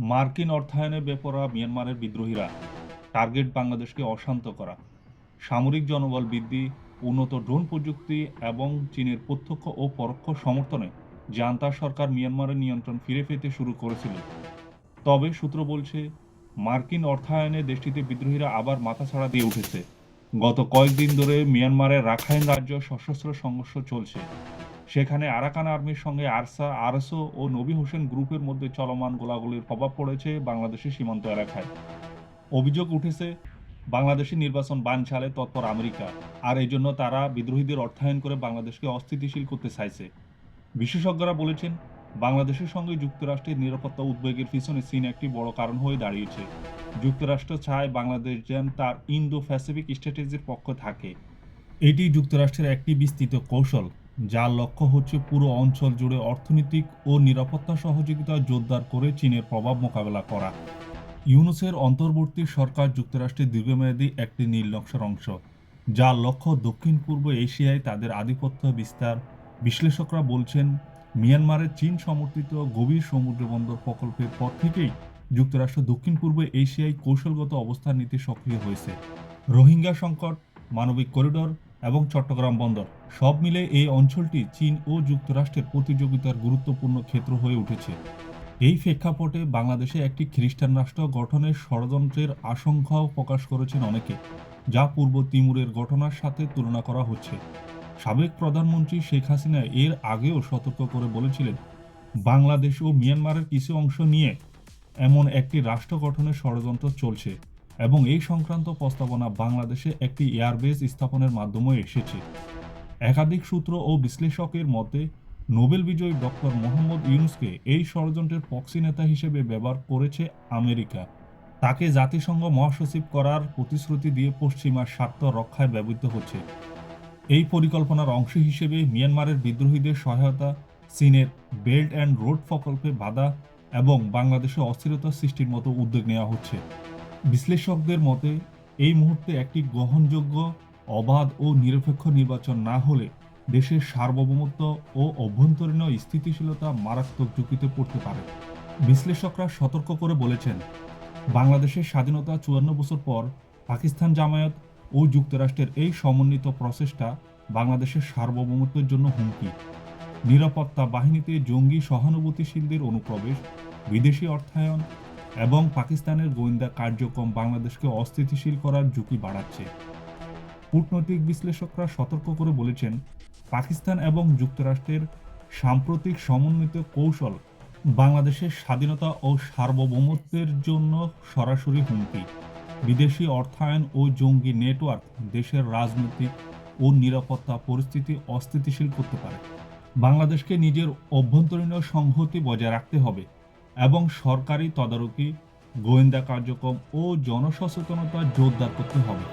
মার্কিন অর্থায়নে বেপরোয়া মিয়ানমারের বিদ্রোহীরা টার্গেট বাংলাদেশকে অশান্ত করা, সামরিক জনবল বৃদ্ধি, উন্নত ড্রোন প্রযুক্তি এবং চীনের প্রত্যক্ষ ও পরোক্ষ সমর্থনে জান্তা সরকার মিয়ানমারের নিয়ন্ত্রণ ফিরে পেতে শুরু করেছিল। তবে সূত্র বলছে, মার্কিন অর্থায়নে দেশটিতে বিদ্রোহীরা আবার মাথাছাড়া দিয়ে উঠেছে। গত কয়েকদিন ধরে মিয়ানমারের রাখাইন রাজ্য সশস্ত্র সংঘর্ষ চলছে। সেখানে আরাকান আর্মির সঙ্গে আরসা, আরএসও ও নবী হোসেন গ্রুপের মধ্যে চলমান গোলাগুলির প্রভাব পড়েছে বাংলাদেশের সীমান্ত এলাকায়। অভিযোগ উঠেছে, বাংলাদেশের নির্বাচন বানচালে তৎপর আমেরিকা, আর এই জন্য তারা বিদ্রোহীদের অর্থায়ন করে বাংলাদেশকে অস্থিতিশীল করতে চাইছে। বিশেষজ্ঞরা বলেছেন, বাংলাদেশের সঙ্গে যুক্তরাষ্ট্রের নিরাপত্তা উদ্বেগের পিছনে চীন একটি বড় কারণ হয়ে দাঁড়িয়েছে। যুক্তরাষ্ট্র চায় বাংলাদেশ যেন তার ইন্দো প্যাসিফিক স্ট্র্যাটেজির পক্ষে থাকে। এটি যুক্তরাষ্ট্রের একটি বিস্তৃত কৌশল, যার লক্ষ্য হচ্ছে পুরো অঞ্চল জুড়ে অর্থনৈতিক ও নিরাপত্তা সহযোগিতা জোরদার করে চীনের প্রভাব মোকাবেলা করা। ইউনুসের অন্তর্বর্তী সরকার যুক্তরাষ্ট্রের দীর্ঘমেয়াদী একটি নীল নকশার অংশ, যার লক্ষ্য দক্ষিণ পূর্ব এশিয়ায় তাদের আধিপত্য বিস্তার। বিশ্লেষকরা বলছেন, মিয়ানমারের চীন সমর্থিত গভীর সমুদ্রবন্দর প্রকল্পের পর থেকেই যুক্তরাষ্ট্র দক্ষিণ পূর্ব এশিয়ায় কৌশলগত অবস্থান নিতে সক্রিয় হয়েছে। রোহিঙ্গা সংকট, মানবিক করিডোর এবং চট্টগ্রাম বন্দর সব মিলে এই অঞ্চলটি চীন ও যুক্তরাষ্ট্রের প্রতিযোগিতার গুরুত্বপূর্ণ ক্ষেত্র হয়ে উঠেছে। এই প্রেক্ষাপটে বাংলাদেশে একটি খ্রিস্টান রাষ্ট্র গঠনের ষড়যন্ত্রের আশঙ্কাও প্রকাশ করেছেন অনেকে, যা পূর্ব তিমুরের ঘটনার সাথে তুলনা করা হচ্ছে। সাবেক প্রধানমন্ত্রী শেখ হাসিনা এর আগেও সতর্ক করে বলেছিলেন, বাংলাদেশ ও মিয়ানমারের কিছু অংশ নিয়ে এমন একটি রাষ্ট্র গঠনের ষড়যন্ত্র চলছে এবং এই সংক্রান্ত প্রস্তাবনা বাংলাদেশে একটি এয়ারবেস স্থাপনের মাধ্যমে এসেছে। একাধিক সূত্র ও বিশ্লেষকের মতে, নোবেল বিজয়ী ডক্টর মোহাম্মদ ইউনুসকে এই ষড়যন্ত্রের প্রক্সি নেতা হিসেবে ব্যবহার করেছে আমেরিকা। তাকে জাতিসংঘ মহাসচিব করার প্রতিশ্রুতি দিয়ে পশ্চিমার স্বার্থ রক্ষায় ব্যবহৃত হচ্ছে। এই পরিকল্পনার অংশ হিসেবে মিয়ানমারের বিদ্রোহীদের সহায়তা, চীনের বেল্ট অ্যান্ড রোড প্রকল্পে বাধা এবং বাংলাদেশে অস্থিরতা সৃষ্টির মতো উদ্যোগ নেওয়া হচ্ছে। বিশ্লেষকদের মতে, এই মুহূর্তে একটি গ্রহণযোগ্য, অবাধ ও নিরপেক্ষ নির্বাচন না হলে দেশের সার্বভৌমত্ব ও অভ্যন্তরীণ স্থিতিশীলতা মারাত্মক ঝুঁকিতে পড়তে পারে। বিশ্লেষকরা সতর্ক করে বলেছেন, বাংলাদেশের স্বাধীনতা ৫৪ বছর পর পাকিস্তান জামায়াত ও যুক্তরাষ্ট্রের এই সমন্বিত প্রচেষ্টা বাংলাদেশের সার্বভৌমত্বের জন্য হুমকি। নিরাপত্তা বাহিনীতে জঙ্গি সহানুভূতিশীলদের অনুপ্রবেশ, বিদেশি অর্থায়ন এবং পাকিস্তানের গোয়েন্দা কার্যক্রম বাংলাদেশকে অস্থিতিশীল করার ঝুঁকি বাড়াচ্ছে। কূটনৈতিক বিশ্লেষকরা সতর্ক করে বলেছেন, পাকিস্তান এবং যুক্তরাষ্ট্রের সাম্প্রতিক সমন্বিত কৌশল বাংলাদেশের স্বাধীনতা ও সার্বভৌমত্বের জন্য সরাসরি হুমকি। বিদেশি অর্থায়ন ও জঙ্গি নেটওয়ার্ক দেশের রাজনৈতিক ও নিরাপত্তা পরিস্থিতি অস্থিতিশীল করতে পারে। বাংলাদেশকে নিজের অভ্যন্তরীণ সংহতি বজায় রাখতে হবে এবং সরকারি তদারকি, গোয়েন্দা কার্যক্রম ও জনসচেতনতা জোরদার করতে হবে।